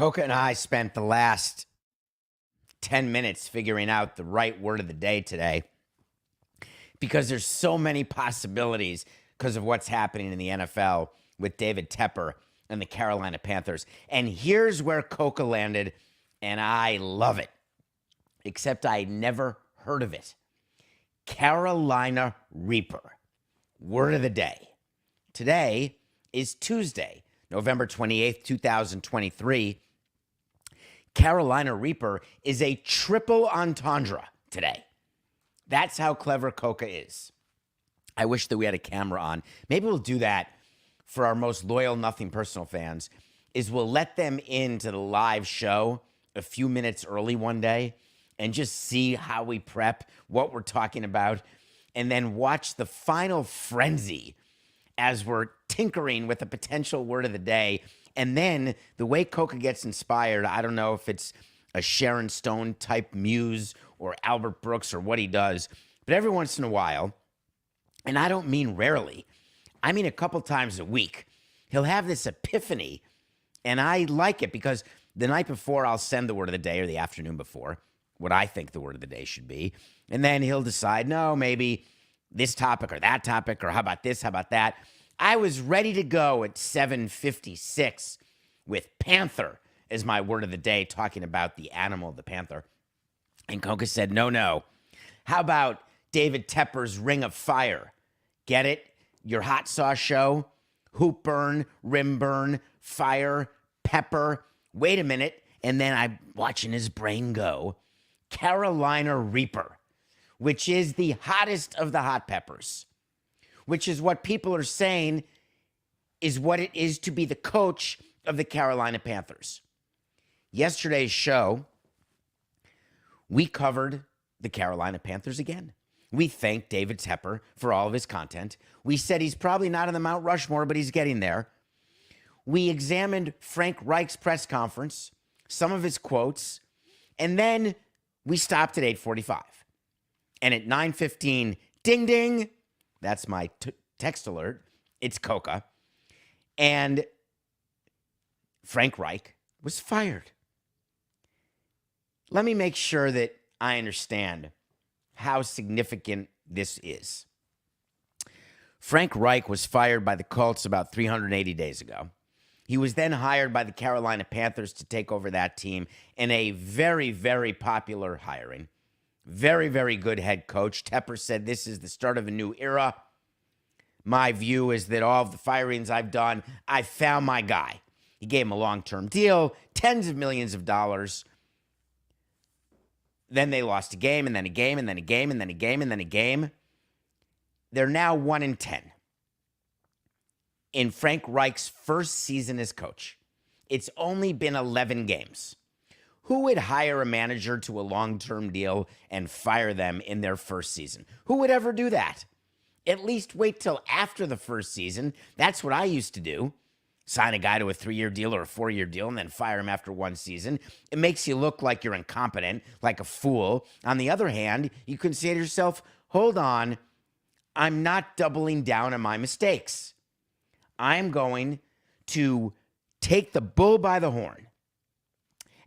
Coca and I spent the last 10 minutes figuring out the right word of the day today because there's so many possibilities because of what's happening in the NFL with David Tepper and the Carolina Panthers. And here's where Coca landed, and I love it, except I never heard of it. Carolina Reaper. Word of the day. Today is Tuesday, November 28th, 2023. Carolina Reaper is a triple entendre today. That's how clever Coca is. I wish that we had a camera on. Maybe we'll do that for our most loyal Nothing Personal fans, is we'll let them into the live show a few minutes early one day and just see how we prep, what we're talking about, and then watch the final frenzy as we're tinkering with a potential word of the day. And then the way Coca gets inspired, I don't know if it's a Sharon Stone type muse or Albert Brooks or what he does, but every once in a while, and I don't mean rarely, I mean a couple times a week, he'll have this epiphany, and I like it because the night before I'll send the word of the day, or the afternoon before, what I think the word of the day should be, and then he'll decide, no, maybe this topic or that topic, or how about this, how about that. I was ready to go at 7:56 with Panther as my word of the day, talking about the animal, the panther. And Coca said, no. How about David Tepper's Ring of Fire? Get it? Your hot sauce show? Hoop burn, rim burn, fire, pepper. Wait a minute. And then I'm watching his brain go. Carolina Reaper, which is the hottest of the hot peppers, which is what people are saying is what it is to be the coach of the Carolina Panthers. Yesterday's show, we covered the Carolina Panthers again. We thanked David Tepper for all of his content. We said he's probably not on the Mount Rushmore, but he's getting there. We examined Frank Reich's press conference, some of his quotes, and then we stopped at 8:45. And at 9:15, ding, ding, that's my text alert, it's Coca. And Frank Reich was fired. Let me make sure that I understand how significant this is. Frank Reich was fired by the Colts about 380 days ago. He was then hired by the Carolina Panthers to take over that team in a very, very popular hiring. Very, very good head coach. Tepper said this is the start of a new era. My view is that all of the firings I've done, I found my guy. He gave him a long-term deal, tens of millions of dollars. Then they lost a game, and then a game, and then a game, and then a game, and then a game. They're now 1-10 in Frank Reich's first season as coach. It's only been 11 games. Who would hire a manager to a long-term deal and fire them in their first season? Who would ever do that? At least wait till after the first season. That's what I used to do. Sign a guy to a 3-year deal or a 4-year deal and then fire him after one season. It makes you look like you're incompetent, like a fool. On the other hand, you can say to yourself, hold on, I'm not doubling down on my mistakes. I'm going to take the bull by the horn,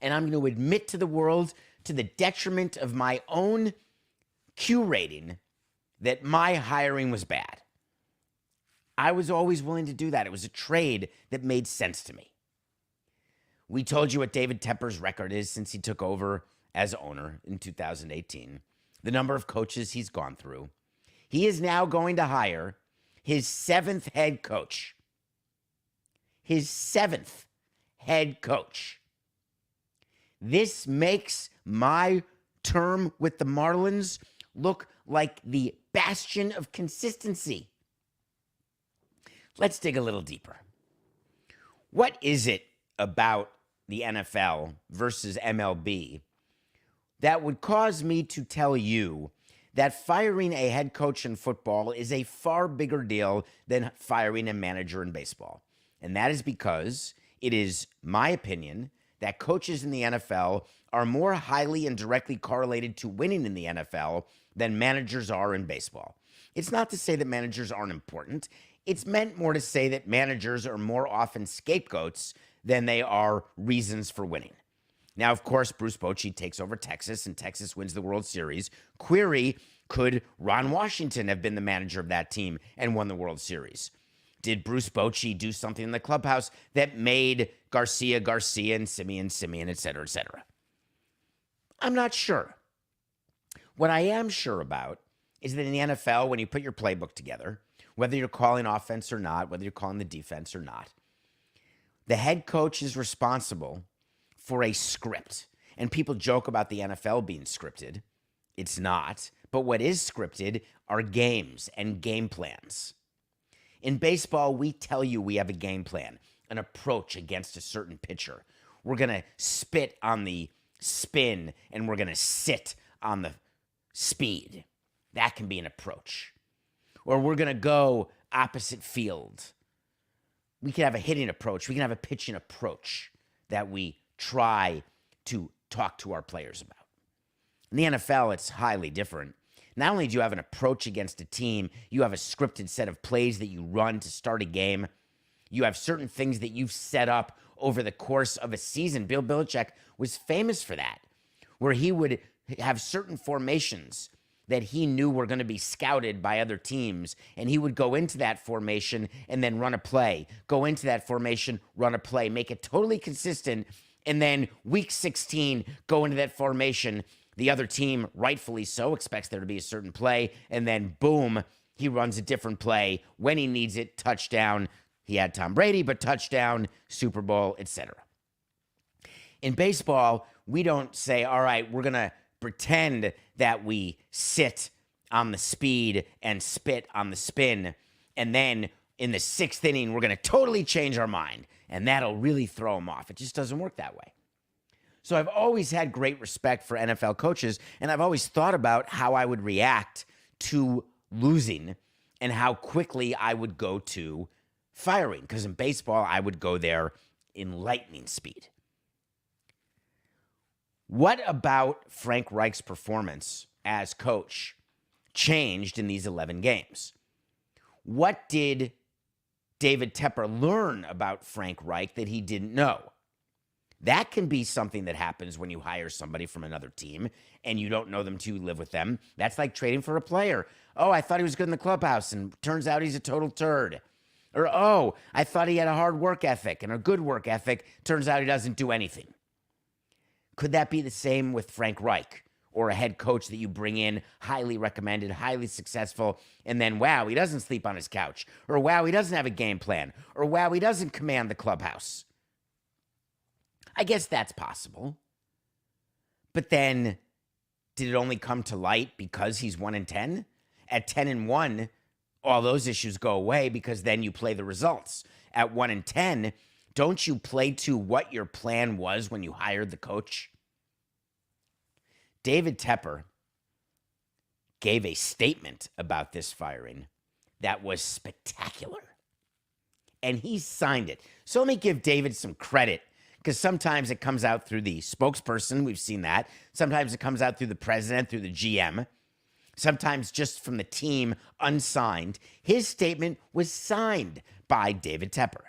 and I'm going to admit to the world, to the detriment of my own Q rating, that my hiring was bad. I was always willing to do that. It was a trade that made sense to me. We told you what David Tepper's record is since he took over as owner in 2018, the number of coaches he's gone through. He is now going to hire his 7th head coach. His 7th head coach. This makes my term with the Marlins look like the bastion of consistency. Let's dig a little deeper. What is it about the NFL versus MLB that would cause me to tell you that firing a head coach in football is a far bigger deal than firing a manager in baseball? And that is because it is my opinion that coaches in the NFL are more highly and directly correlated to winning in the NFL than managers are in baseball. It's not to say that managers aren't important. It's meant more to say that managers are more often scapegoats than they are reasons for winning. Now, of course, Bruce Bochy takes over Texas, and Texas wins the World Series. Query, could Ron Washington have been the manager of that team and won the World Series? Did Bruce Bochy do something in the clubhouse that made Garcia, and Simeon, et cetera, et cetera? I'm not sure. What I am sure about is that in the NFL, when you put your playbook together, whether you're calling offense or not, whether you're calling the defense or not, the head coach is responsible for a script. And people joke about the NFL being scripted. It's not. But what is scripted are games and game plans. In baseball, we tell you we have a game plan, an approach against a certain pitcher. We're going to spit on the spin and we're going to sit on the speed. That can be an approach. Or we're going to go opposite field. We can have a hitting approach. We can have a pitching approach that we try to talk to our players about. In the NFL, it's highly different. Not only do you have an approach against a team, you have a scripted set of plays that you run to start a game. You have certain things that you've set up over the course of a season. Bill Belichick was famous for that, where he would have certain formations that he knew were going to be scouted by other teams, and he would go into that formation and then run a play, go into that formation, run a play, make it totally consistent, and then week 16, go into that formation. The other team, rightfully so, expects there to be a certain play, and then boom, he runs a different play. When he needs it, touchdown. He had Tom Brady, but touchdown, Super Bowl, etc. In baseball, we don't say, all right, we're going to pretend that we sit on the speed and spit on the spin, and then in the sixth inning, we're going to totally change our mind, and that'll really throw them off. It just doesn't work that way. So I've always had great respect for NFL coaches, and I've always thought about how I would react to losing and how quickly I would go to firing, because in baseball, I would go there in lightning speed. What about Frank Reich's performance as coach changed in these 11 games? What did David Tepper learn about Frank Reich that he didn't know? That can be something that happens when you hire somebody from another team and you don't know them till you live with them. That's like trading for a player. Oh, I thought he was good in the clubhouse, and turns out he's a total turd. Or, oh, I thought he had a hard work ethic and a good work ethic. Turns out he doesn't do anything. Could that be the same with Frank Reich, or a head coach that you bring in, highly recommended, highly successful, and then, wow, he doesn't sleep on his couch, or wow, he doesn't have a game plan, or wow, he doesn't command the clubhouse? I guess that's possible. But then, did it only come to light because he's 1-10? At 10-1, all those issues go away because then you play the results. At 1-10, don't you play to what your plan was when you hired the coach? David Tepper gave a statement about this firing that was spectacular. And he signed it. So let me give David some credit, because sometimes it comes out through the spokesperson. We've seen that. Sometimes it comes out through the president, through the GM. Sometimes just from the team, unsigned. His statement was signed by David Tepper.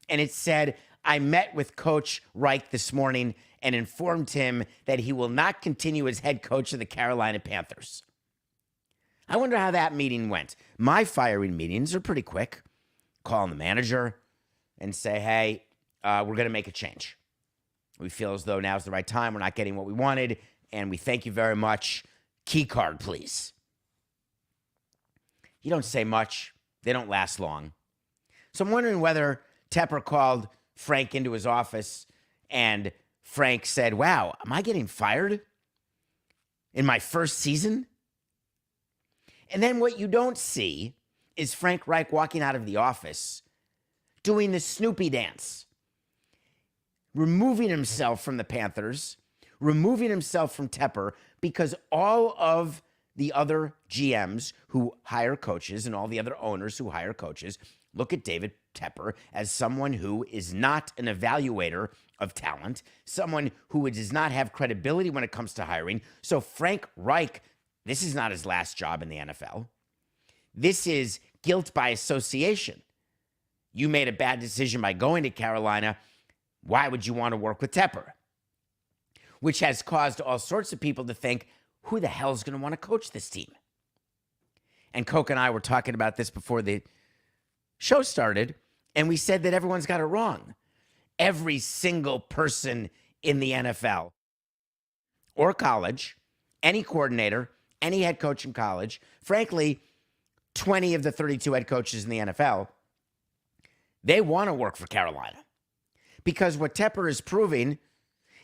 And it said, I met with Coach Reich this morning and informed him that he will not continue as head coach of the Carolina Panthers. I wonder how that meeting went. My firing meetings are pretty quick. Call the manager and say, hey, we're going to make a change. We feel as though now's the right time. We're not getting what we wanted, and we thank you very much. Key card, please. You don't say much. They don't last long. So I'm wondering whether Tepper called Frank into his office and Frank said, wow, am I getting fired in my first season? And then what you don't see is Frank Reich walking out of the office doing the Snoopy dance, removing himself from the Panthers, removing himself from Tepper, because all of the other GMs who hire coaches and all the other owners who hire coaches look at David Tepper as someone who is not an evaluator of talent, someone who does not have credibility when it comes to hiring. So Frank Reich, this is not his last job in the NFL. This is guilt by association. You made a bad decision by going to Carolina. Why would you want to work with Tepper? Which has caused all sorts of people to think, who the hell is going to want to coach this team? And Coke and I were talking about this before the show started, and we said that everyone's got it wrong. Every single person in the NFL or college, any coordinator, any head coach in college, frankly, 20 of the 32 head coaches in the NFL, they want to work for Carolina. Because what Tepper is proving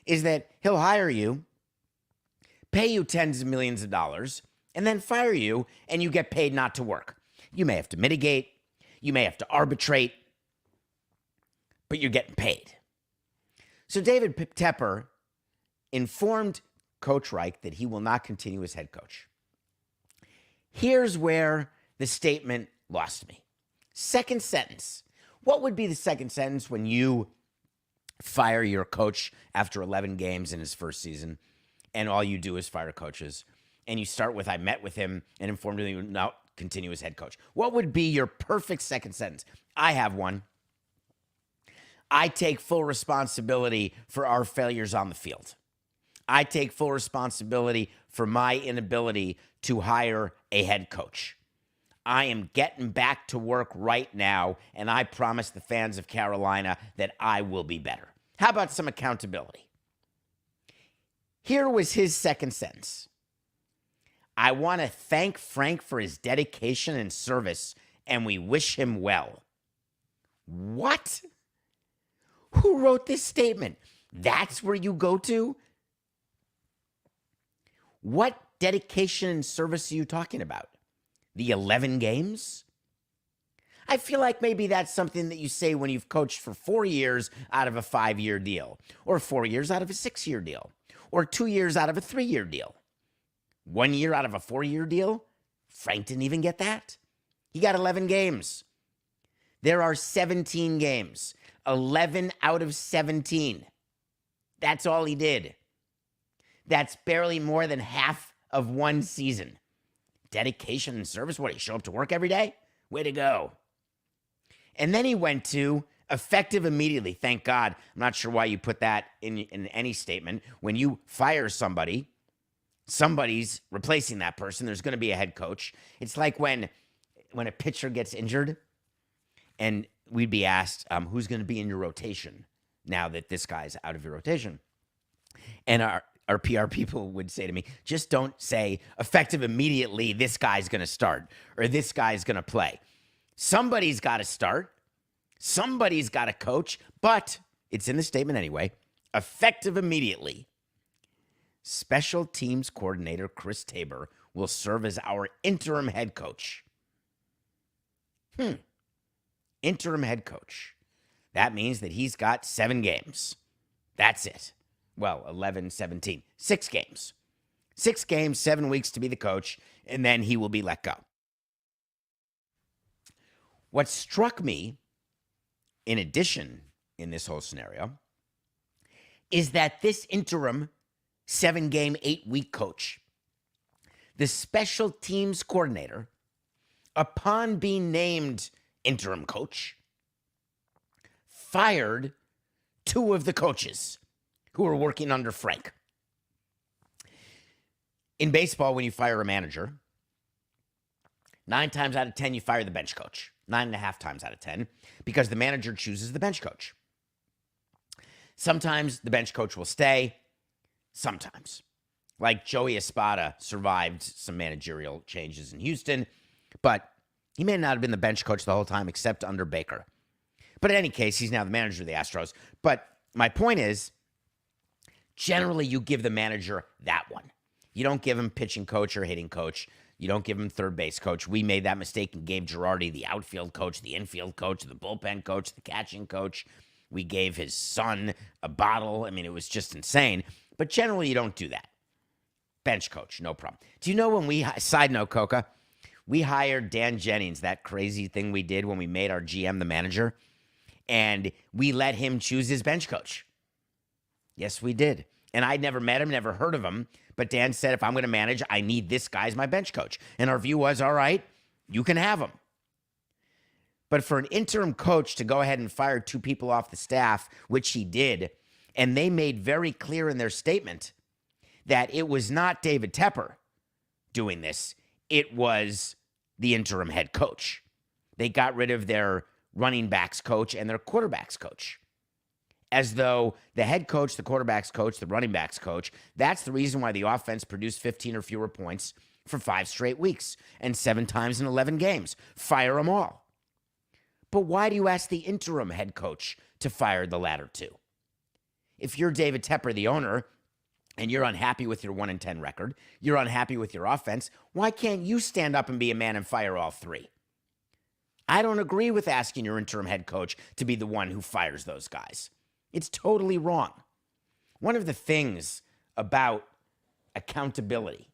is that he'll hire you, pay you tens of millions of dollars, and then fire you, and you get paid not to work. You may have to mitigate, you may have to arbitrate, but you're getting paid. So David Tepper informed Coach Reich that he will not continue as head coach. Here's where the statement lost me. Second sentence. What would be the second sentence when you fire your coach after 11 games in his first season, and all you do is fire coaches, and you start with, I met with him and informed him he would not continue as head coach? What would be your perfect second sentence? I have one. I take full responsibility for our failures on the field. I take full responsibility for my inability to hire a head coach. I am getting back to work right now, and I promise the fans of Carolina that I will be better. How about some accountability? Here was his second sentence. I want to thank Frank for his dedication and service, and we wish him well. What? Who wrote this statement? That's where you go to? What dedication and service are you talking about? The 11 games? I feel like maybe that's something that you say when you've coached for 4 years out of a 5-year deal, or 4 years out of a 6-year deal, or 2 years out of a 3-year deal. 1 year out of a 4-year deal? Frank didn't even get that. He got 11 games. There are 17 games. 11 out of 17. That's all he did. That's barely more than half of one season. Dedication and service? What, he show up to work every day? Way to go. And then he went to effective immediately. Thank God. I'm not sure why you put that in any statement. When you fire somebody, somebody's replacing that person. There's going to be a head coach. It's like when a pitcher gets injured and we'd be asked, who's going to be in your rotation now that this guy's out of your rotation? And our PR people would say to me, just don't say effective immediately, this guy's going to start or this guy's going to play. Somebody's got to start. Somebody's got to coach, but it's in the statement anyway. Effective immediately. Special teams coordinator Chris Tabor will serve as our interim head coach. Interim head coach. That means that he's got 7 games. That's it. Well, 11, 17. 6 games. 6 games, 7 weeks to be the coach, and then he will be let go. What struck me, in addition, in this whole scenario, is that this interim 7-game, 8-week coach, the special teams coordinator, upon being named interim coach, fired 2 of the coaches who were working under Frank. In baseball, when you fire a manager, 9 times out of 10, you fire the bench coach. 9.5 times out of 10, because the manager chooses the bench coach. Sometimes the bench coach will stay. Sometimes. Like Joey Espada survived some managerial changes in Houston, but he may not have been the bench coach the whole time except under Baker. But in any case, he's now the manager of the Astros. But my point is, generally you give the manager that one. You don't give him pitching coach or hitting coach. You don't give him third base coach. We made that mistake and gave Girardi the outfield coach, the infield coach, the bullpen coach, the catching coach. We gave his son a bottle. I mean, it was just insane. But generally, you don't do that. Bench coach, no problem. Do you know when we, side note, Coca, we hired Dan Jennings, that crazy thing we did when we made our GM the manager, and we let him choose his bench coach. Yes, we did. And I'd never met him, never heard of him. But Dan said, if I'm going to manage, I need this guy as my bench coach. And our view was, all right, you can have him. But for an interim coach to go ahead and fire 2 people off the staff, which he did, and they made very clear in their statement that it was not David Tepper doing this, it was the interim head coach. They got rid of their running backs coach and their quarterbacks coach. As though the head coach, the quarterbacks coach, the running backs coach, that's the reason why the offense produced 15 or fewer points for 5 straight weeks and 7 times in 11 games. Fire them all. But why do you ask the interim head coach to fire the latter 2? If you're David Tepper, the owner, and you're unhappy with your 1-10 record, you're unhappy with your offense, why can't you stand up and be a man and fire all 3? I don't agree with asking your interim head coach to be the one who fires those guys. It's totally wrong. One of the things about accountability,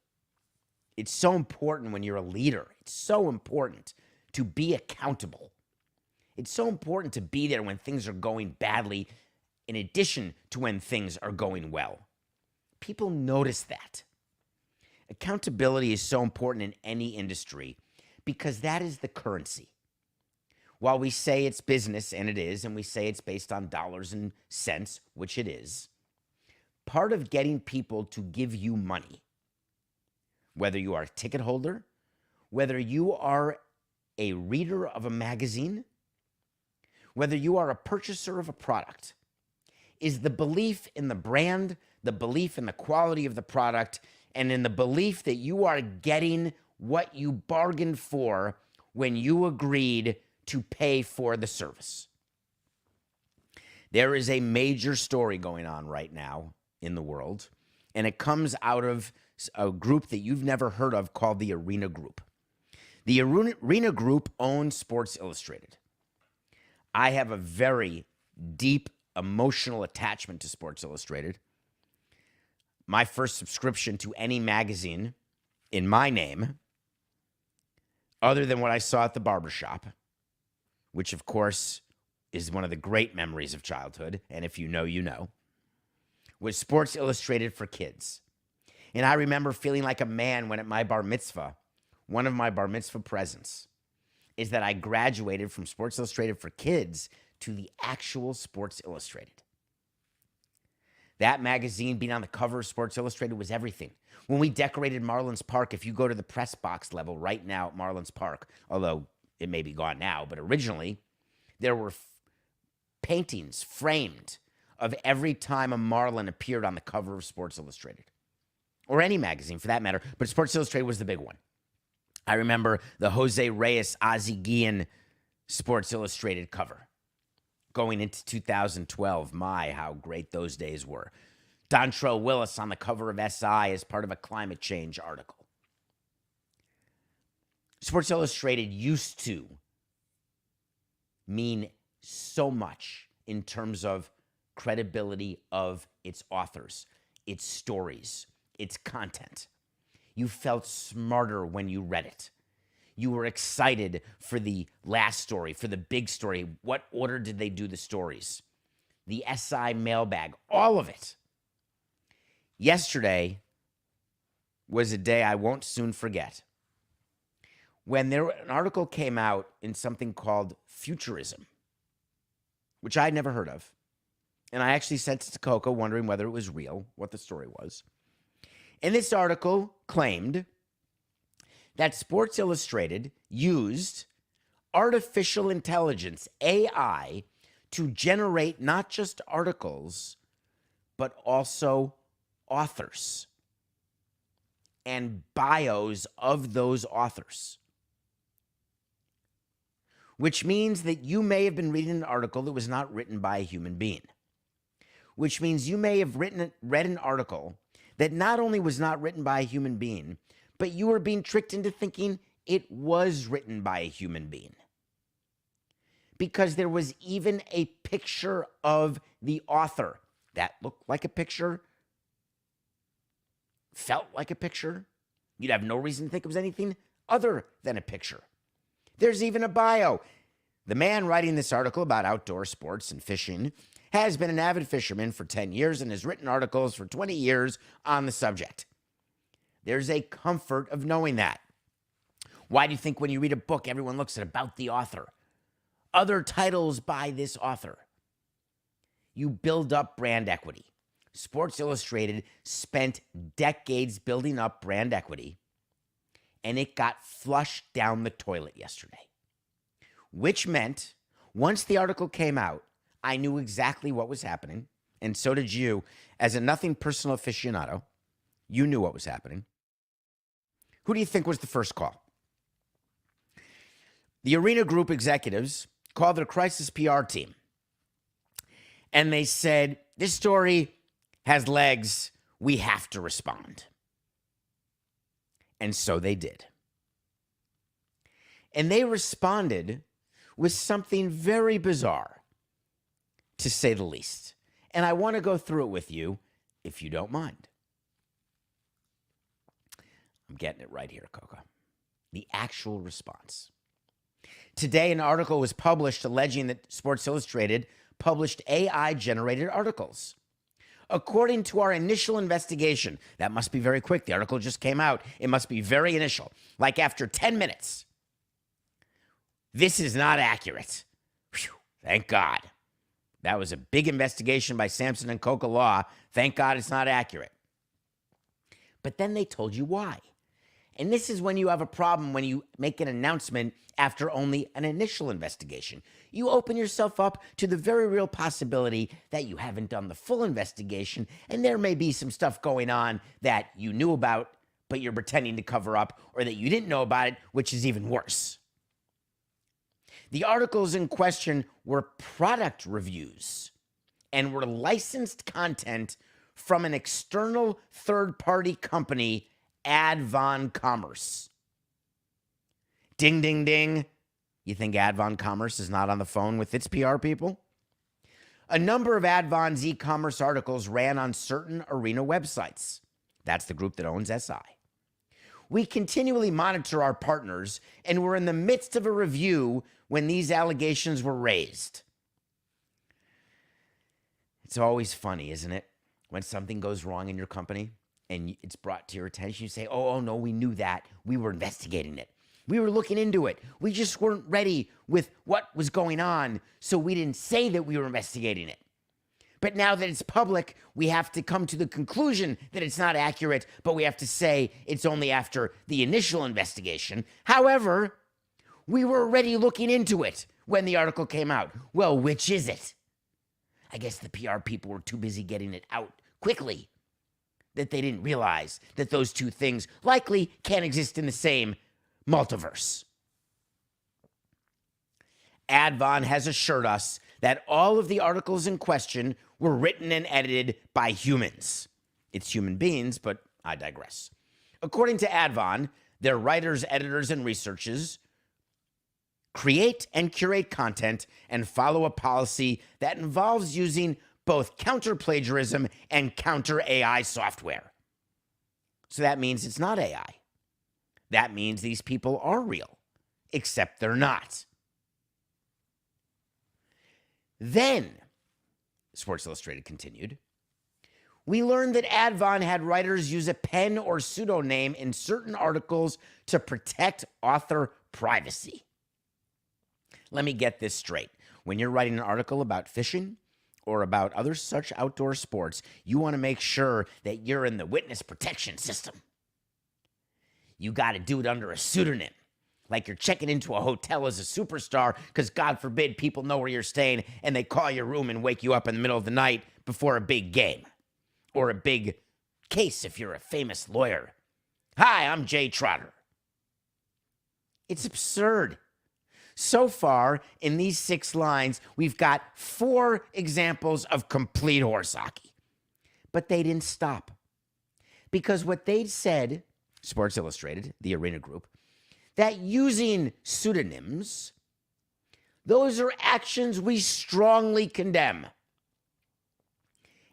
it's so important when you're a leader. It's so important to be accountable. It's so important to be there when things are going badly, in addition to when things are going well. People notice that. Accountability is so important in any industry because that is the currency. While we say it's business, and it is, and we say it's based on dollars and cents, which it is, part of getting people to give you money, whether you are a ticket holder, whether you are a reader of a magazine, whether you are a purchaser of a product, is the belief in the brand, the belief in the quality of the product, and in the belief that you are getting what you bargained for when you agreed to pay for the service. There is a major story going on right now in the world, and it comes out of a group that you've never heard of called the Arena Group. The Arena Group owns Sports Illustrated. I have a very deep emotional attachment to Sports Illustrated. My first subscription to any magazine in my name, other than what I saw at the barbershop, which, of course, is one of the great memories of childhood, and if you know, you know, was Sports Illustrated for Kids. And I remember feeling like a man when at my bar mitzvah, one of my bar mitzvah presents is that I graduated from Sports Illustrated for Kids to the actual Sports Illustrated. That magazine being on the cover of Sports Illustrated was everything. When we decorated Marlins Park, if you go to the press box level right now at Marlins Park, although it may be gone now, but originally there were paintings framed of every time a Marlin appeared on the cover of Sports Illustrated, or any magazine for that matter, but Sports Illustrated was the big one. I remember the Jose Reyes Ozzie Guillen Sports Illustrated cover going into 2012. My, how great those days were. Dontrell Willis on the cover of SI as part of a climate change article. Sports Illustrated used to mean so much in terms of credibility of its authors, its stories, its content. You felt smarter when you read it. You were excited for the last story, for the big story. What order did they do the stories? The SI mailbag, all of it. Yesterday was a day I won't soon forget. When an article came out in something called Futurism, which I'd never heard of. And I actually sent it to Coco wondering whether it was real, what the story was. And this article claimed that Sports Illustrated used artificial intelligence, AI, to generate not just articles, but also authors and bios of those authors. Which means that you may have been reading an article that was not written by a human being. Which means you may have read an article that not only was not written by a human being, but you were being tricked into thinking it was written by a human being. Because there was even a picture of the author that looked like a picture, felt like a picture. You'd have no reason to think it was anything other than a picture. There's even a bio. The man writing this article about outdoor sports and fishing has been an avid fisherman for 10 years and has written articles for 20 years on the subject. There's a comfort of knowing that. Why do you think when you read a book, everyone looks at about the author? other titles by this author. You build up brand equity. Sports Illustrated spent decades building up brand equity, and it got flushed down the toilet yesterday, which meant once the article came out, I knew exactly what was happening, and so did you. As a nothing personal aficionado, you knew what was happening. Who do you think was the first call? The Arena Group executives called their crisis PR team, and they said, this story has legs. We have to respond. And so they did. And they responded with something very bizarre, to say the least. And I want to go through it with you, if you don't mind. I'm getting it right here, Coco. The actual response. Today, an article was published alleging that Sports Illustrated published AI-generated articles. According to our initial investigation, that must be very quick. The article just came out. It must be very initial. Like after 10 minutes. This is not accurate. Whew, thank God. That was a big investigation by Samson and Coca Law. Thank God it's not accurate. But then they told you why. And this is when you have a problem when you make an announcement after only an initial investigation. You open yourself up to the very real possibility that you haven't done the full investigation, and there may be some stuff going on that you knew about, but you're pretending to cover up, or that you didn't know about it, which is even worse. The articles in question were product reviews and were licensed content from an external third-party company, Advon Commerce. Ding, ding, ding. You think Advon Commerce is not on the phone with its PR people? A number of Advon's e-commerce articles ran on certain Arena websites. That's the group that owns SI. We continually monitor our partners, and we're in the midst of a review when these allegations were raised. It's always funny, isn't it? When something goes wrong in your company and it's brought to your attention, you say, oh, no, we knew that. We were investigating it. We were looking into it. We just weren't ready with what was going on, so we didn't say that we were investigating it. But now that it's public, we have to come to the conclusion that it's not accurate, but we have to say it's only after the initial investigation. However, we were already looking into it when the article came out. Well, which is it? I guess the PR people were too busy getting it out quickly that they didn't realize that those two things likely can't exist in the same multiverse. Advon has assured us that all of the articles in question were written and edited by humans. It's human beings, but I digress. According to Advon, their writers, editors, and researchers create and curate content and follow a policy that involves using both counter-plagiarism and counter-AI software. So that means it's not AI. That means these people are real, except they're not. Then, Sports Illustrated continued, we learned that Advon had writers use a pen or pseudonym in certain articles to protect author privacy. Let me get this straight. When you're writing an article about fishing or about other such outdoor sports, you want to make sure that you're in the witness protection system. You got to do it under a pseudonym. Like you're checking into a hotel as a superstar because, God forbid, people know where you're staying and they call your room and wake you up in the middle of the night before a big game or a big case if you're a famous lawyer. Hi, I'm Jay Trotter. It's absurd. So far, in these 6 lines, we've got 4 examples of complete horse hockey. But they didn't stop. Because what they said, Sports Illustrated, the Arena Group, that using pseudonyms, those are actions we strongly condemn.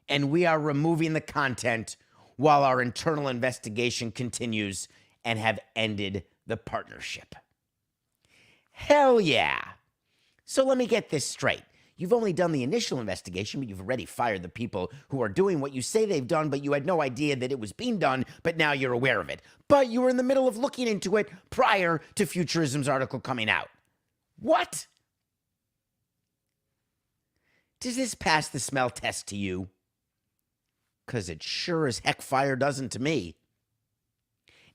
And we are removing the content while our internal investigation continues and have ended the partnership. Hell yeah. So let me get this straight. You've only done the initial investigation, but you've already fired the people who are doing what you say they've done, but you had no idea that it was being done, but now you're aware of it. But you were in the middle of looking into it prior to Futurism's article coming out. What? Does this pass the smell test to you? Because it sure as heck fire doesn't to me.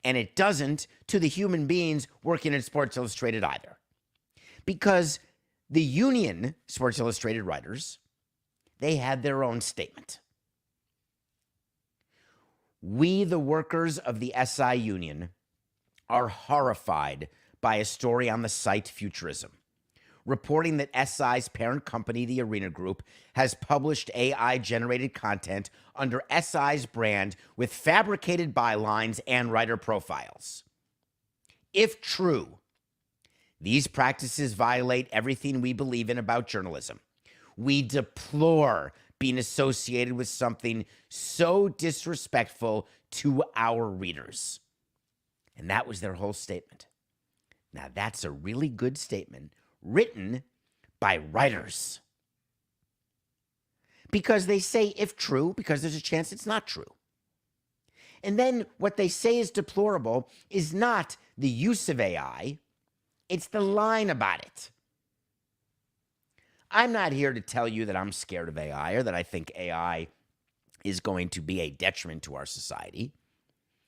And it doesn't to the human beings working at Sports Illustrated either. Because the union, Sports Illustrated writers, they had their own statement. We, the workers of the SI union, are horrified by a story on the site Futurism, reporting that SI's parent company, the Arena Group, has published AI-generated content under SI's brand with fabricated bylines and writer profiles. If true, these practices violate everything we believe in about journalism. We deplore being associated with something so disrespectful to our readers. And that was their whole statement. Now, that's a really good statement written by writers. Because they say, if true, because there's a chance it's not true. And then what they say is deplorable is not the use of AI, it's the line about it. I'm not here to tell you that I'm scared of AI or that I think AI is going to be a detriment to our society,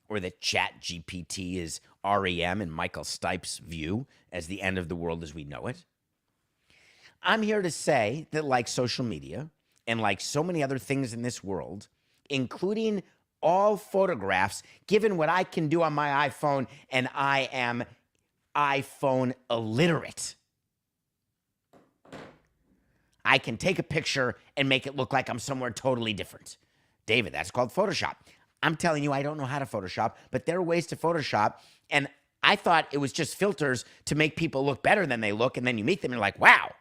or that ChatGPT is REM and Michael Stipe's view as the end of the world as we know it. I'm here to say that, like social media and like so many other things in this world, including all photographs, given what I can do on my iPhone, and I am iPhone illiterate. I can take a picture and make it look like I'm somewhere totally different. David, that's called Photoshop. I'm telling you, I don't know how to Photoshop, but there are ways to Photoshop. And I thought it was just filters to make people look better than they look. And then you meet them and you're like, wow,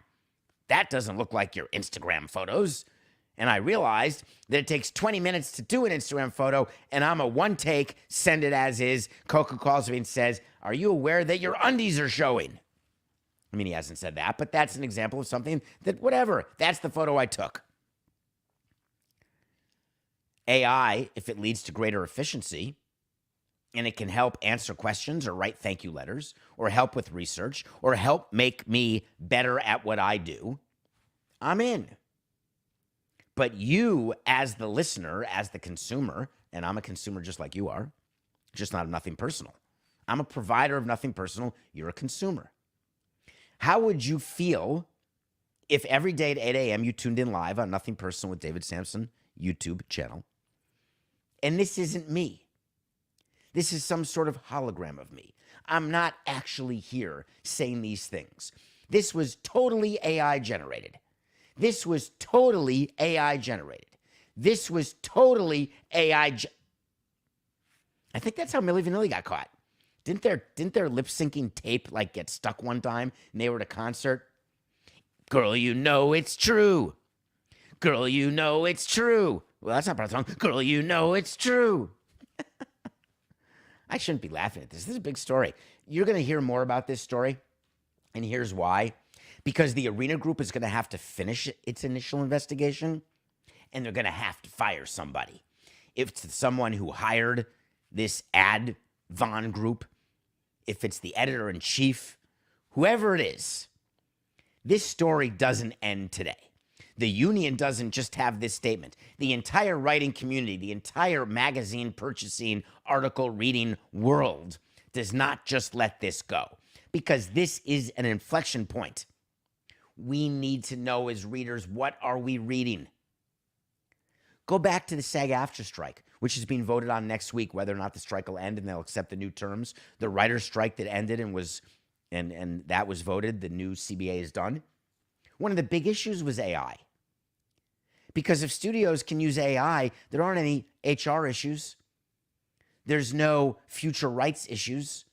that doesn't look like your Instagram photos. And I realized that it takes 20 minutes to do an Instagram photo, and I'm a one take, send it as is. Coco calls me and says, are you aware that your undies are showing? I mean, he hasn't said that, but that's an example of something that, whatever, that's the photo I took. AI, if it leads to greater efficiency, and it can help answer questions or write thank you letters or help with research or help make me better at what I do, I'm in. But you, as the listener, as the consumer, and I'm a consumer just like you are, just not of Nothing Personal. I'm a provider of Nothing Personal. You're a consumer. How would you feel if every day at 8 a.m. you tuned in live on Nothing Personal with David Samson YouTube channel, and this isn't me? This is some sort of hologram of me. I'm not actually here saying these things. This was totally AI generated. This was totally AI generated. This was totally AI. I think that's how Milli Vanilli got caught. Didn't their lip syncing tape like get stuck one time and they were at a concert? Girl, you know it's true. Girl, you know it's true. Well, that's not part of the song. Girl, you know it's true. I shouldn't be laughing at this. This is a big story. You're going to hear more about this story, and here's why. Because the Arena Group is going to have to finish its initial investigation, and they're going to have to fire somebody. If it's someone who hired this ad Von group, if it's the editor-in-chief, whoever it is, this story doesn't end today. The union doesn't just have this statement. The entire writing community, the entire magazine purchasing, article reading world does not just let this go, because this is an inflection point. We need to know as readers, what are we reading? Go back to the SAG-AFTRA strike, which is being voted on next week, whether or not the strike will end and they'll accept the new terms. The writer's strike that ended and that was voted, the new CBA is done. One of the big issues was AI. Because if studios can use AI, there aren't any HR issues. There's no future rights issues.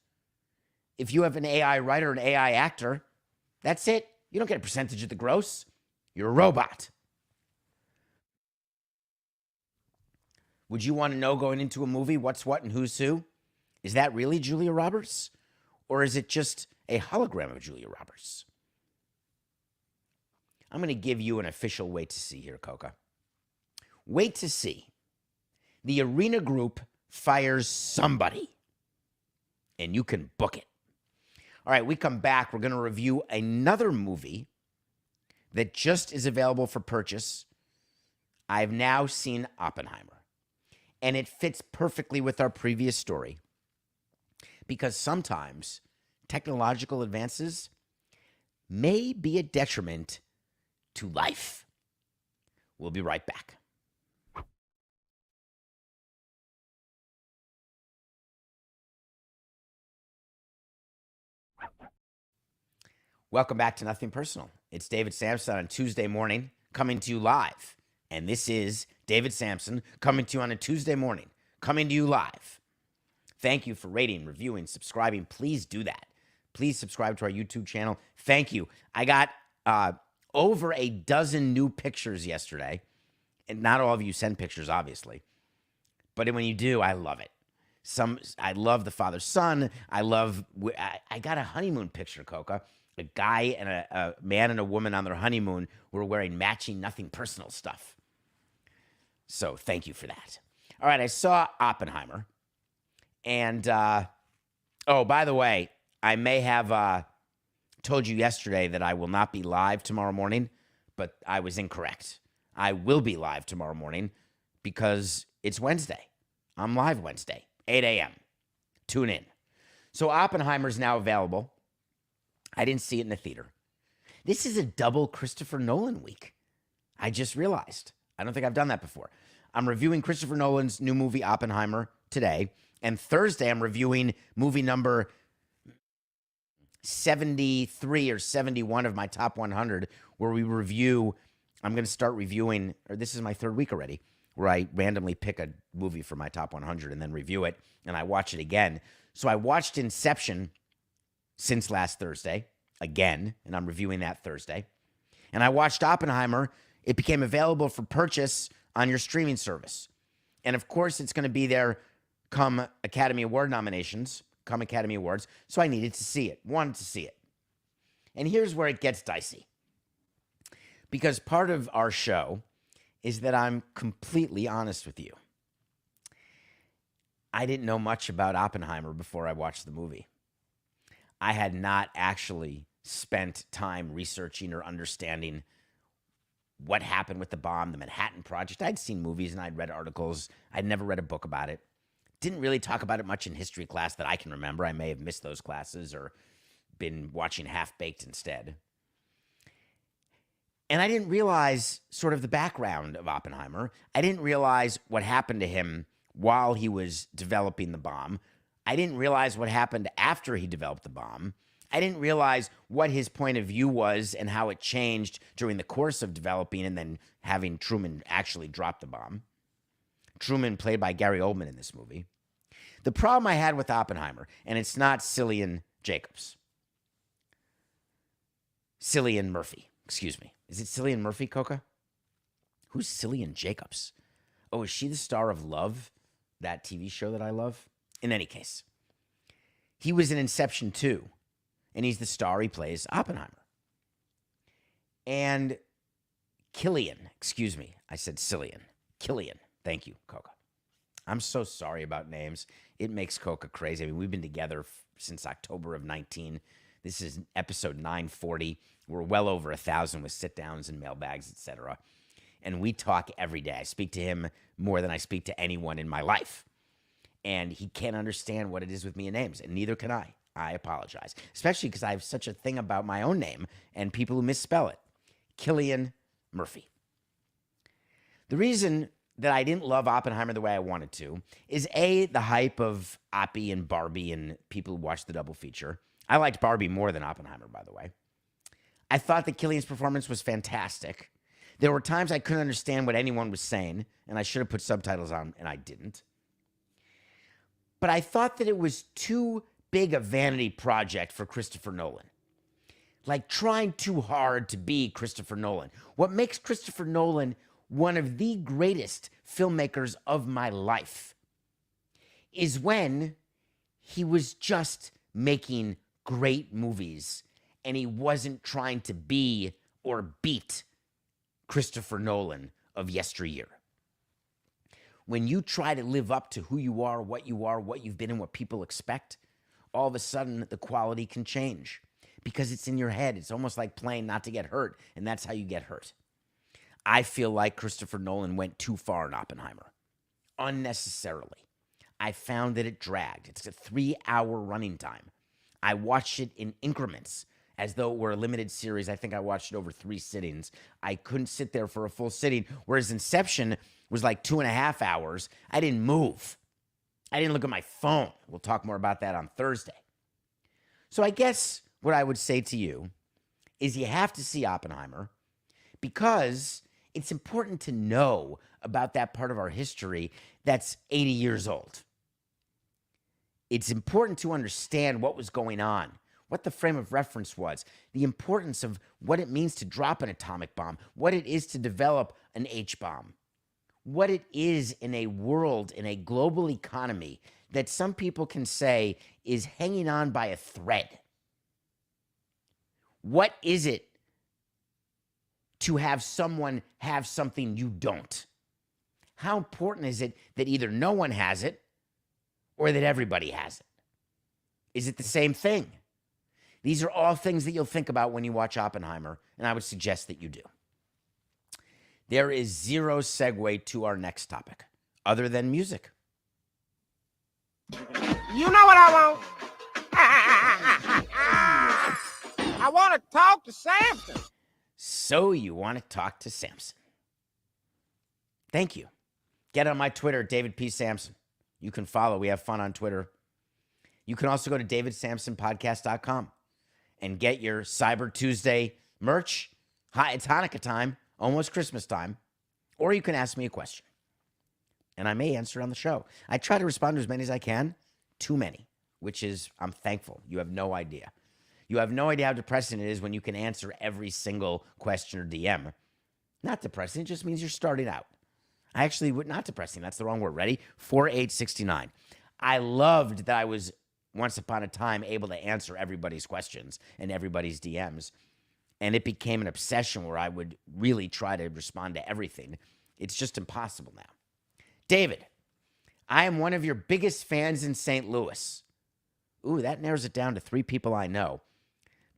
If you have an AI writer, an AI actor, that's it. You don't get a percentage of the gross. You're a robot. Would you want to know going into a movie what's what and who's who? Is that really Julia Roberts? Or is it just a hologram of Julia Roberts? I'm going to give you an official wait to see here, Coca. Wait to see. The Arena Group fires somebody, and you can book it. All right, we come back. We're going to review another movie that just is available for purchase. I've now seen Oppenheimer, and it fits perfectly with our previous story because sometimes technological advances may be a detriment to life. We'll be right back. Welcome back to Nothing Personal. It's David Samson on Tuesday morning, coming to you live. And this is David Samson coming to you on a Tuesday morning, coming to you live. Thank you for rating, reviewing, subscribing. Please do that. Please subscribe to our YouTube channel. Thank you. I got over a dozen new pictures yesterday. And not all of you send pictures, obviously. But when you do, I love it. I love the father-son. I got a honeymoon picture, Coca. A guy and a man and a woman on their honeymoon were wearing matching Nothing Personal stuff. So thank you for that. All right, I saw Oppenheimer. And, by the way, I may have told you yesterday that I will not be live tomorrow morning, but I was incorrect. I will be live tomorrow morning because it's Wednesday. I'm live Wednesday, 8 a.m. Tune in. So Oppenheimer's now available. I didn't see it in the theater. This is a double Christopher Nolan week. I just realized. I don't think I've done that before. I'm reviewing Christopher Nolan's new movie, Oppenheimer, today. And Thursday, I'm reviewing movie number 73 or 71 of my top 100, where I'm going to start reviewing, or this is my third week already, where I randomly pick a movie for my top 100 and then review it, and I watch it again. So I watched Inception since last Thursday, again, and I'm reviewing that Thursday. And I watched Oppenheimer. It became available for purchase on your streaming service. And of course, it's going to be there come Academy Award nominations, come Academy Awards, so I needed to see it, wanted to see it. And here's where it gets dicey. Because part of our show is that I'm completely honest with you. I didn't know much about Oppenheimer before I watched the movie. I had not actually spent time researching or understanding what happened with the bomb, the Manhattan Project. I'd seen movies and I'd read articles. I'd never read a book about it. Didn't really talk about it much in history class that I can remember. I may have missed those classes or been watching Half-Baked instead. And I didn't realize sort of the background of Oppenheimer. I didn't realize what happened to him while he was developing the bomb. I didn't realize what happened after he developed the bomb. I didn't realize what his point of view was and how it changed during the course of developing and then having Truman actually drop the bomb. Truman played by Gary Oldman in this movie. The problem I had with Oppenheimer, and it's not Cillian Murphy, excuse me. Is it Cillian Murphy, Coca? Who's Cillian Jacobs? Oh, is she the star of Love, that TV show that I love? In any case, he was in Inception 2, and he's the star. He plays Oppenheimer. And I said Cillian. Killian. Thank you, Coca. I'm so sorry about names. It makes Coca crazy. I mean, we've been together since October of 19. This is episode 940. We're well over 1,000 with sit-downs and mailbags, etc. And we talk every day. I speak to him more than I speak to anyone in my life. And he can't understand what it is with me and names, and neither can I. I apologize, especially because I have such a thing about my own name and people who misspell it. Cillian Murphy. The reason that I didn't love Oppenheimer the way I wanted to is A, the hype of Oppie and Barbie and people who watched the double feature. I liked Barbie more than Oppenheimer, by the way. I thought that Cillian's performance was fantastic. There were times I couldn't understand what anyone was saying, and I should have put subtitles on, and I didn't. But I thought that it was too big a vanity project for Christopher Nolan. Like trying too hard to be Christopher Nolan. What makes Christopher Nolan one of the greatest filmmakers of my life is when he was just making great movies and he wasn't trying to be or beat Christopher Nolan of yesteryear. When you try to live up to who you are, what you've been, and what people expect, all of a sudden the quality can change. because it's in your head. It's almost like playing not to get hurt, and that's how you get hurt. I feel like Christopher Nolan went too far in Oppenheimer, unnecessarily. I found that it dragged. It's a 3-hour running time. I watched it in increments as though it were a limited series. I think I watched it over 3 sittings. I couldn't sit there for a full sitting, whereas Inception was like 2.5 hours. I didn't move. I didn't look at my phone. We'll talk more about that on Thursday. So I guess what I would say to you is you have to see Oppenheimer because it's important to know about that part of our history that's 80 years old. It's important to understand what was going on, what the frame of reference was, the importance of what it means to drop an atomic bomb, what it is to develop an H-bomb, what it is in a world, in a global economy that some people can say is hanging on by a thread. What is it to have someone have something you don't? How important is it that either no one has it or that everybody has it? Is it the same thing? These are all things that you'll think about when you watch Oppenheimer, and I would suggest that you do. There is zero segue to our next topic, other than music. You know what I want? I want to talk to Samson. So you want to talk to Samson. Thank you. Get on my Twitter, David P. Samson. You can follow. We have fun on Twitter. You can also go to davidsamsonpodcast.com and get your Cyber Tuesday merch. It's Hanukkah time, almost Christmas time. Or you can ask me a question, and I may answer on the show. I try to respond to as many as I can. Too many, which is, I'm thankful. You have no idea. You have no idea how depressing it is when you can answer every single question or DM. Not depressing, it just means you're starting out. I actually would not depressing. That's the wrong word. Ready? 4869. I loved that I was once upon a time able to answer everybody's questions and everybody's DMs. And it became an obsession where I would really try to respond to everything. It's just impossible now. David, I am one of your biggest fans in St. Louis. Ooh, that narrows it down to 3 people I know.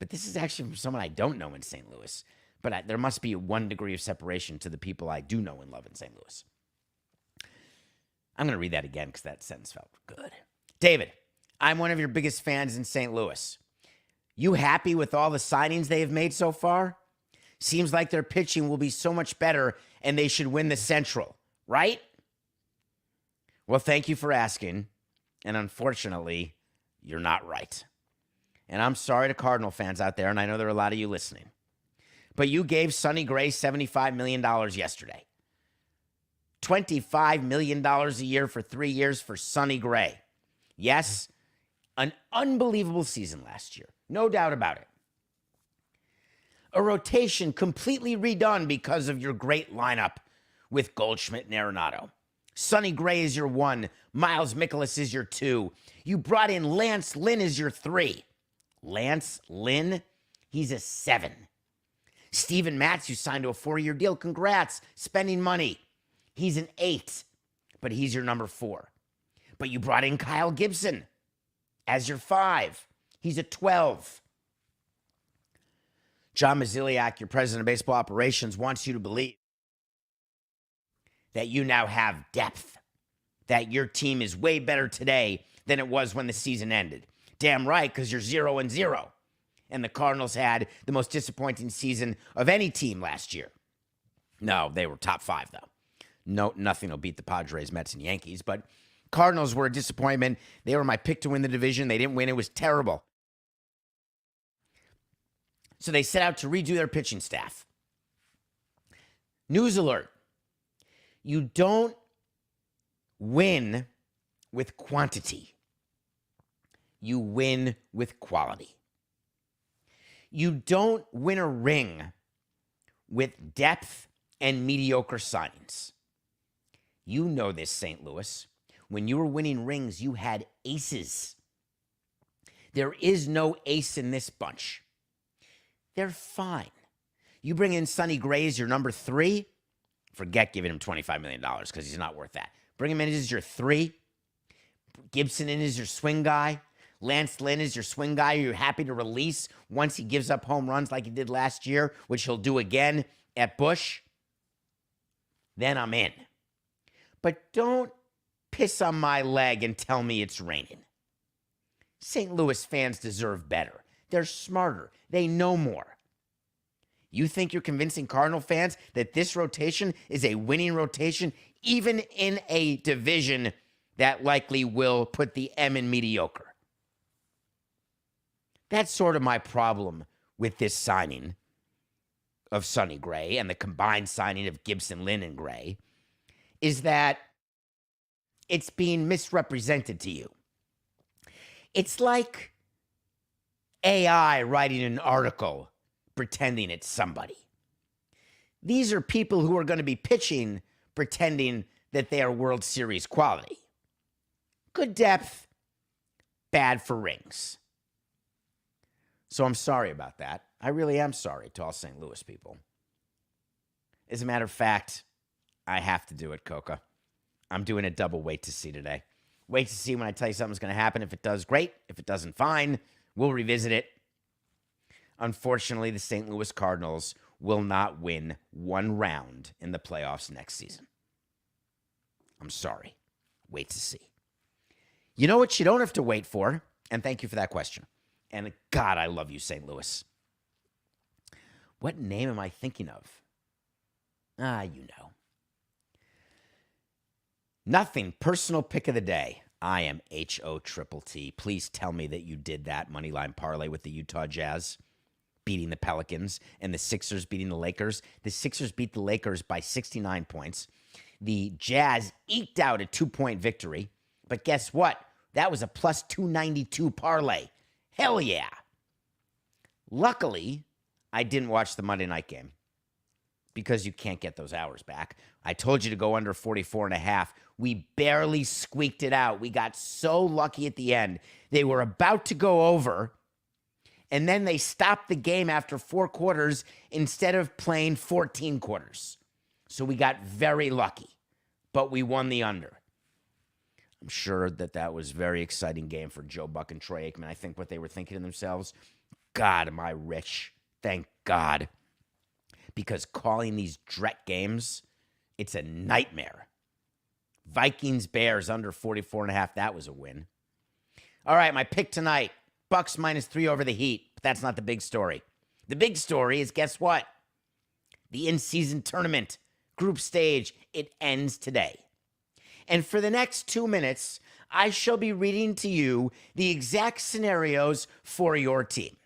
But this is actually from someone I don't know in St. Louis. But there must be 1 degree of separation to the people I do know and love in St. Louis. I'm going to read that again because that sentence felt good. David, I'm one of your biggest fans in St. Louis. You happy with all the signings they have made so far? Seems like their pitching will be so much better and they should win the Central, right? Well, thank you for asking. And unfortunately, you're not right. And I'm sorry to Cardinal fans out there, and I know there are a lot of you listening. But you gave Sonny Gray $75 million yesterday. $25 million a year for 3 years for Sonny Gray. Yes, an unbelievable season last year. No doubt about it. A rotation completely redone because of your great lineup with Goldschmidt and Arenado. Sonny Gray is your 1. Miles Mikolas is your 2. You brought in Lance Lynn as your 3. Lance Lynn, he's a 7. Steven Matz, you signed to a 4-year deal. Congrats, spending money. He's an 8, but he's your number 4. But you brought in Kyle Gibson as your 5. He's a 12. John Maziliak, your president of baseball operations, wants you to believe that you now have depth, that your team is way better today than it was when the season ended. Damn right, because you're 0-0. And the Cardinals had the most disappointing season of any team last year. No, they were top 5, though. No, nothing will beat the Padres, Mets, and Yankees. But Cardinals were a disappointment. They were my pick to win the division. They didn't win. It was terrible. So they set out to redo their pitching staff. News alert. You don't win with quantity. You win with quality. You don't win a ring with depth and mediocre signings. You know this, St. Louis. When you were winning rings, you had aces. There is no ace in this bunch. They're fine. You bring in Sonny Gray as your number 3, forget giving him $25 million because he's not worth that. Bring him in as your 3. Gibson in as your swing guy. Lance Lynn is your swing guy you're happy to release once he gives up home runs like he did last year, which he'll do again at Busch, then I'm in. But don't piss on my leg and tell me it's raining. St. Louis fans deserve better. They're smarter. They know more. You think you're convincing Cardinal fans that this rotation is a winning rotation, even in a division that likely will put the M in mediocre? That's sort of my problem with this signing of Sonny Gray and the combined signing of Gibson, Lynn, and Gray, is that it's being misrepresented to you. It's like AI writing an article pretending it's somebody. These are people who are going to be pitching pretending that they are World Series quality. Good depth, bad for rings. So I'm sorry about that. I really am sorry to all St. Louis people. As a matter of fact, I have to do it, Coca. I'm doing a double wait to see today. Wait to see when I tell you something's going to happen. If it does, great. If it doesn't, fine. We'll revisit it. Unfortunately, the St. Louis Cardinals will not win one round in the playoffs next season. I'm sorry. Wait to see. You know what you don't have to wait for? And thank you for that question. And God, I love you, St. Louis. What name am I thinking of? You know. Nothing. Personal pick of the day. I am HOTTT. Please tell me that you did that moneyline parlay with the Utah Jazz beating the Pelicans and the Sixers beating the Lakers. The Sixers beat the Lakers by 69 points. The Jazz eked out a 2-point victory. But guess what? That was a plus 292 parlay. Hell yeah. Luckily, I didn't watch the Monday night game because you can't get those hours back. I told you to go under 44.5. We barely squeaked it out. We got so lucky at the end. They were about to go over, and then they stopped the game after 4 quarters instead of playing 14 quarters. So we got very lucky, but we won the under. I'm sure that was a very exciting game for Joe Buck and Troy Aikman. I think what they were thinking to themselves, God, am I rich? Thank God. Because calling these Drek games, it's a nightmare. Vikings, Bears, under 44.5. That was a win. All right, my pick tonight, Bucks -3 over the Heat. But that's not the big story. The big story is, guess what? The in-season tournament, group stage, it ends today. And for the next 2 minutes, I shall be reading to you the exact scenarios for your team.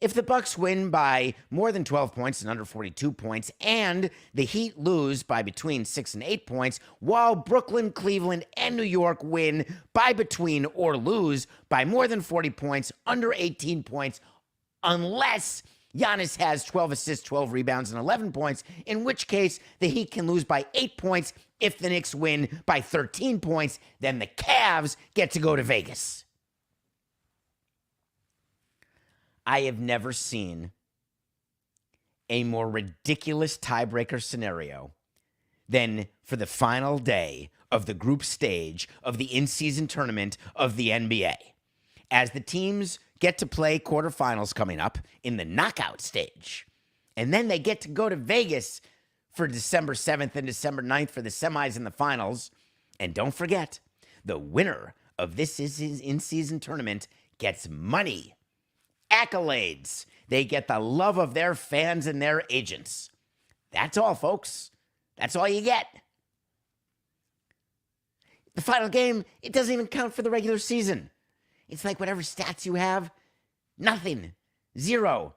If the Bucks win by more than 12 points and under 42 points, and the Heat lose by between 6 and 8 points, while Brooklyn, Cleveland, and New York win by between or lose by more than 40 points, under 18 points, unless Giannis has 12 assists, 12 rebounds, and 11 points, in which case the Heat can lose by 8 points. If the Knicks win by 13 points, then the Cavs get to go to Vegas. I have never seen a more ridiculous tiebreaker scenario than for the final day of the group stage of the in-season tournament of the NBA. As the teams get to play quarterfinals coming up in the knockout stage, and then they get to go to Vegas for December 7th and December 9th for the semis and the finals. And don't forget, the winner of this in-season tournament gets money, accolades. They get the love of their fans and their agents. That's all, folks. That's all you get. The final game, it doesn't even count for the regular season. It's like whatever stats you have, nothing, 0.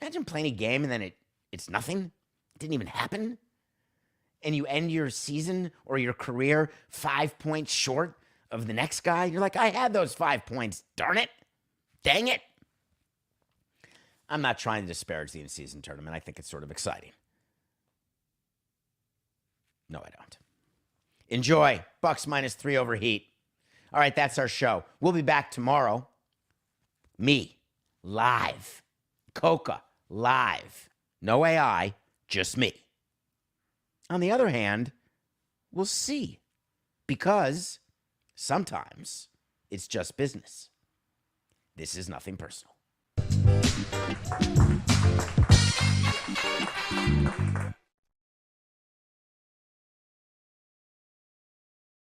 Imagine playing a game and then it's nothing. It didn't even happen. And you end your season or your career 5 points short of the next guy. You're like, I had those 5 points. Darn it. Dang it. I'm not trying to disparage the in-season tournament. I think it's sort of exciting. No, I don't. Enjoy. Bucks -3 over Heat. All right, that's our show. We'll be back tomorrow. Me, live. Coca, live. No AI, just me. On the other hand, we'll see. Because Sometimes it's just business. This is nothing personal.